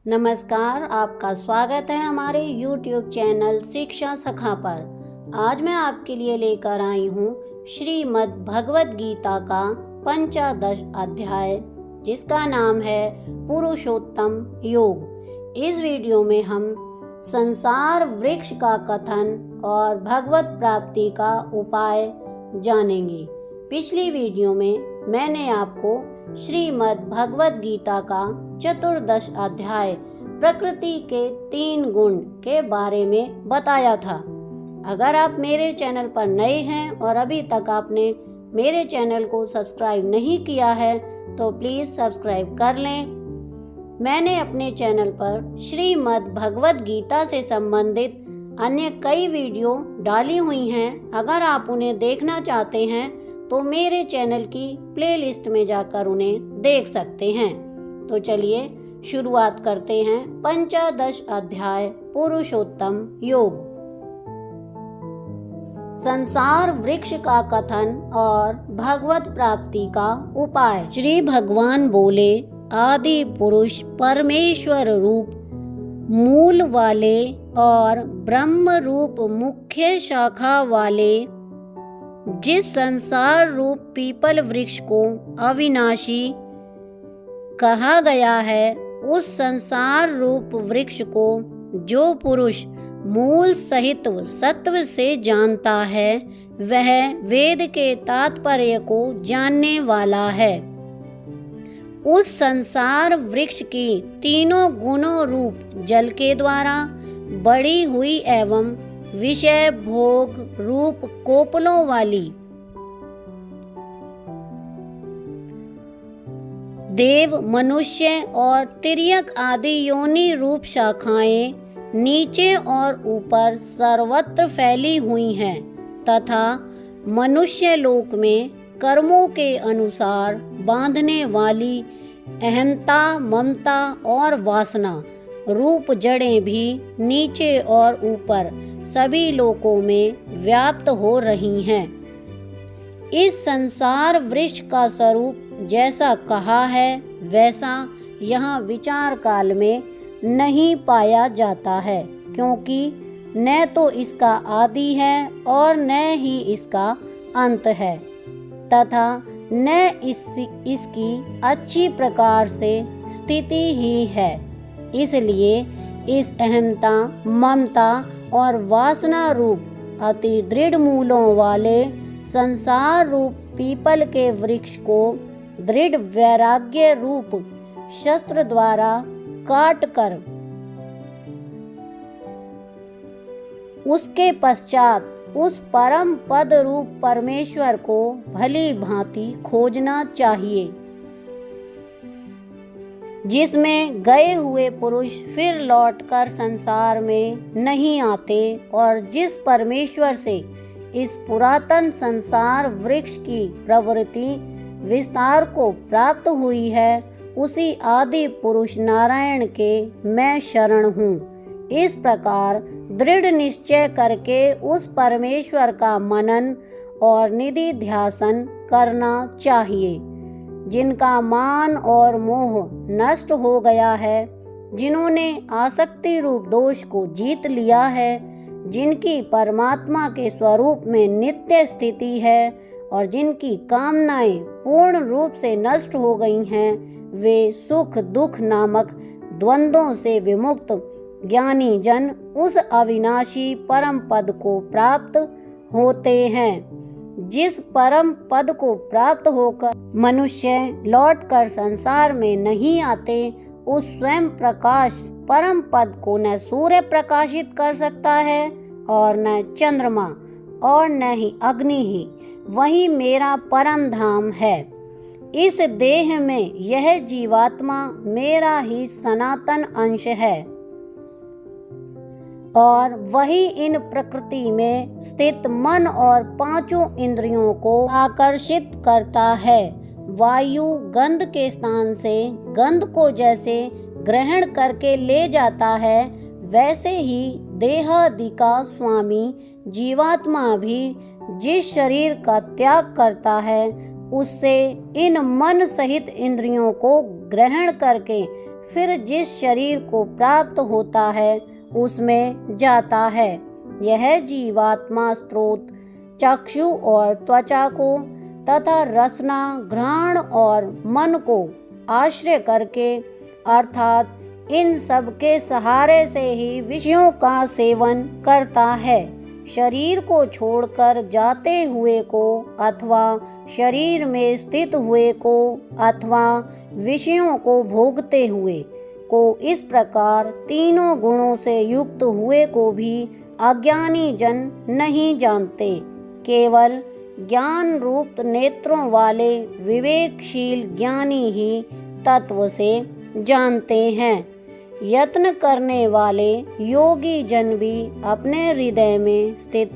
नमस्कार, आपका स्वागत है हमारे YouTube चैनल शिक्षा सखा पर। आज मैं आपके लिए लेकर आई हूँ श्रीमद् भगवत गीता का पंचदश अध्याय, जिसका नाम है पुरुषोत्तम योग। इस वीडियो में हम संसार वृक्ष का कथन और भगवत प्राप्ति का उपाय जानेंगे। पिछली वीडियो में मैंने आपको श्रीमद् भगवत गीता का चतुर्दश अध्याय प्रकृति के 3 गुण के बारे में बताया था। अगर आप मेरे चैनल पर नए हैं और अभी तक आपने मेरे चैनल को सब्सक्राइब नहीं किया है तो प्लीज़ सब्सक्राइब कर लें। मैंने अपने चैनल पर श्रीमद् भगवत गीता से संबंधित अन्य कई वीडियो डाली हुई हैं। अगर आप उन्हें देखना चाहते हैं तो मेरे चैनल की प्लेलिस्ट में जाकर उन्हें देख सकते हैं। तो चलिए शुरुआत करते हैं पंचदश अध्याय पुरुषोत्तम योग। संसार वृक्ष का कथन और भगवत प्राप्ति का उपाय। श्री भगवान बोले, आदि पुरुष परमेश्वर रूप मूल वाले और ब्रह्म रूप मुख्य शाखा वाले जिस संसार रूप पीपल वृक्ष को अविनाशी कहा गया है, उस संसार रूप वृक्ष को जो पुरुष मूल सहित सत्व से जानता है, वह वेद के तात्पर्य को जानने वाला है। उस संसार वृक्ष की तीनों गुणों रूप जल के द्वारा बढ़ी हुई एवं विषय भोग रूप कोपलों वाली देव, मनुष्य और तिर्यक आदि योनि रूप शाखाएं नीचे और ऊपर सर्वत्र फैली हुई हैं तथा मनुष्य लोक में कर्मों के अनुसार बांधने वाली अहंता, ममता और वासना रूप जड़ें भी नीचे और ऊपर सभी लोकों में व्याप्त हो रही हैं। इस संसार वृक्ष का स्वरूप जैसा कहा है वैसा यहाँ विचार काल में नहीं पाया जाता है, क्योंकि न तो इसका आदि है और न ही इसका अंत है तथा न इसकी अच्छी प्रकार से स्थिति ही है। इसलिए इस अहंता, ममता और वासना रूप अति दृढ़ मूलों वाले संसार रूप पीपल के वृक्ष को दृढ़ वैराग्य रूप शस्त्र द्वारा काट कर उसके पश्चात उस परम पद रूप परमेश्वर को भली भांति खोजना चाहिए, जिसमें गए हुए पुरुष फिर लौटकर संसार में नहीं आते और जिस परमेश्वर से इस पुरातन संसार वृक्ष की प्रवृत्ति विस्तार को प्राप्त हुई है, उसी आदि पुरुष नारायण के मैं शरण हूँ। इस प्रकार दृढ़ निश्चय करके उस परमेश्वर का मनन और निधि ध्यासन करना चाहिए, जिनका मान और मोह नष्ट हो गया है, जिन्होंने आसक्ति रूप दोष को जीत लिया है, जिनकी परमात्मा के स्वरूप में नित्य स्थिति है और जिनकी कामनाएं पूर्ण रूप से नष्ट हो गई हैं, वे सुख दुख नामक द्वंद्वों से विमुक्त ज्ञानी जन उस अविनाशी परम पद को प्राप्त होते हैं। जिस परम पद को प्राप्त होकर मनुष्य लौटकर संसार में नहीं आते, उस स्वयं प्रकाश परम पद को न सूर्य प्रकाशित कर सकता है और न चंद्रमा और न ही अग्नि ही। वही मेरा परम धाम है। इस देह में यह जीवात्मा मेरा ही सनातन अंश है और वही इन प्रकृति में स्थित मन और 5 इंद्रियों को आकर्षित करता है। वायु गंध के स्थान से गंध को जैसे ग्रहण करके ले जाता है, वैसे ही देहादि का स्वामी जीवात्मा भी जिस शरीर का त्याग करता है, उससे इन मन सहित इंद्रियों को ग्रहण करके फिर जिस शरीर को प्राप्त होता है उसमें जाता है। यह जीवात्मा स्रोत चक्षु और त्वचा को तथा रसना, घ्राण और मन को आश्रय करके अर्थात इन सब के सहारे से ही विषयों का सेवन करता है। शरीर को छोड़कर जाते हुए को अथवा शरीर में स्थित हुए को अथवा विषयों को भोगते हुए को इस प्रकार तीनों गुणों से युक्त हुए को भी अज्ञानी जन नहीं जानते। केवल ज्ञान रूप नेत्रों वाले विवेकशील ज्ञानी ही तत्व से जानते हैं। यत्न करने वाले योगी जन भी अपने हृदय में स्थित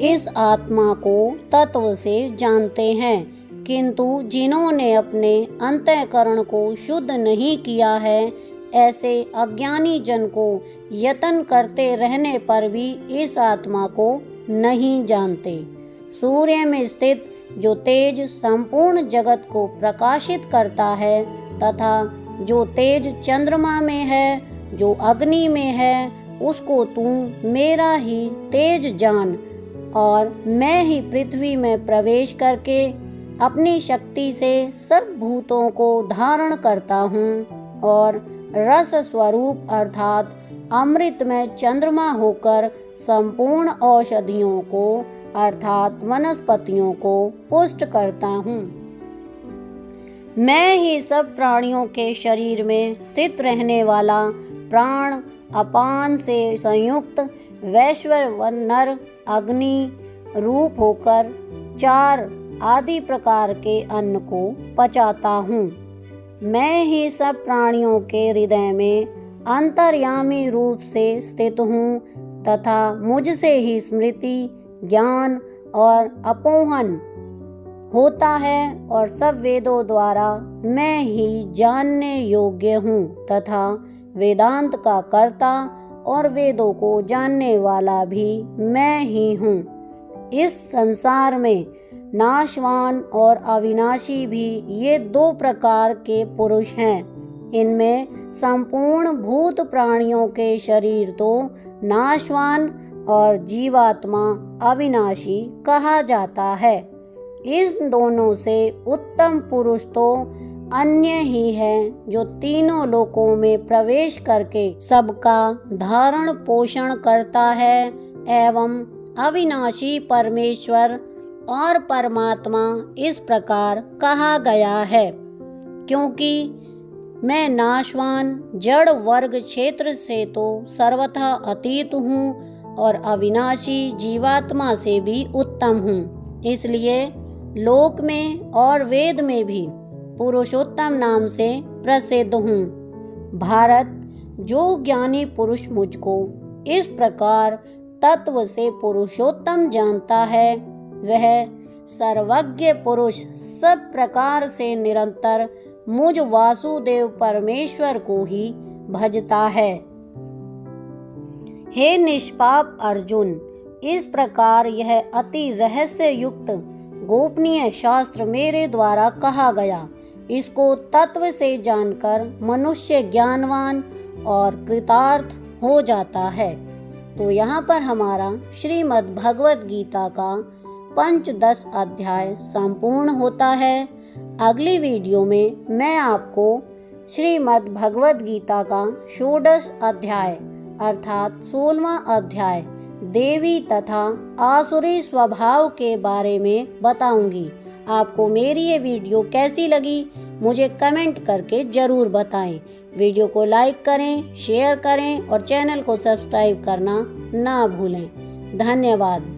इस आत्मा को तत्व से जानते हैं, किंतु जिन्होंने अपने अंतःकरण को शुद्ध नहीं किया है, ऐसे अज्ञानी जन को यत्न करते रहने पर भी इस आत्मा को नहीं जानते। सूर्य में स्थित जो तेज संपूर्ण जगत को प्रकाशित करता है तथा जो तेज चंद्रमा में है, जो अग्नि में है, उसको तू मेरा ही तेज जान और मैं ही पृथ्वी में प्रवेश करके अपनी शक्ति से सब भूतों को धारण करता हूँ और रस स्वरूप अर्थात अमृत में चंद्रमा होकर संपूर्ण औषधियों को अर्थात वनस्पतियों को पुष्ट करता हूँ। मैं ही सब प्राणियों के शरीर में स्थित रहने वाला प्राण अपान से संयुक्त वैश्वानर नर अग्नि रूप होकर 4 आदि प्रकार के अन्न को पचाता हूँ। मैं ही सब प्राणियों के हृदय में अंतर्यामी रूप से स्थित हूँ तथा मुझसे ही स्मृति, ज्ञान और अपोहन होता है और सब वेदों द्वारा मैं ही जानने योग्य हूँ तथा वेदांत का कर्ता और वेदों को जानने वाला भी मैं ही हूँ। इस संसार में नाशवान और अविनाशी भी ये 2 प्रकार के पुरुष हैं। इनमें संपूर्ण भूत प्राणियों के शरीर तो नाशवान और जीवात्मा अविनाशी कहा जाता है। इन दोनों से उत्तम पुरुष तो अन्य ही है जो तीनों लोकों में प्रवेश करके सबका धारण पोषण करता है एवं अविनाशी परमेश्वर और परमात्मा इस प्रकार कहा गया है, क्योंकि मैं नाशवान जड़ वर्ग क्षेत्र से तो सर्वथा अतीत हूँ और अविनाशी जीवात्मा से भी उत्तम हूँ। इसलिए लोक में और वेद में भी पुरुषोत्तम नाम से प्रसिद्ध हूँ। भारत, जो ज्ञानी पुरुष मुझको इस प्रकार तत्व से पुरुषोत्तम जानता है, वह सर्वज्ञ पुरुष सब प्रकार से निरंतर मुझ वासुदेव परमेश्वर को ही भजता है। हे निष्पाप अर्जुन, इस प्रकार यह अति रहस्य युक्त गोपनीय शास्त्र मेरे द्वारा कहा गया। इसको तत्व से जानकर मनुष्य ज्ञानवान और कृतार्थ हो जाता है। तो यहाँ पर हमारा श्रीमद् भगवत गीता का पंचदश अध्याय संपूर्ण होता है। अगली वीडियो में मैं आपको श्रीमद् भगवत गीता का षोडश अध्याय अर्थात 16वां अध्याय देवी तथा आसुरी स्वभाव के बारे में बताऊंगी। आपको मेरी ये वीडियो कैसी लगी मुझे कमेंट करके ज़रूर बताएं। वीडियो को लाइक करें, शेयर करें और चैनल को सब्सक्राइब करना ना भूलें। धन्यवाद।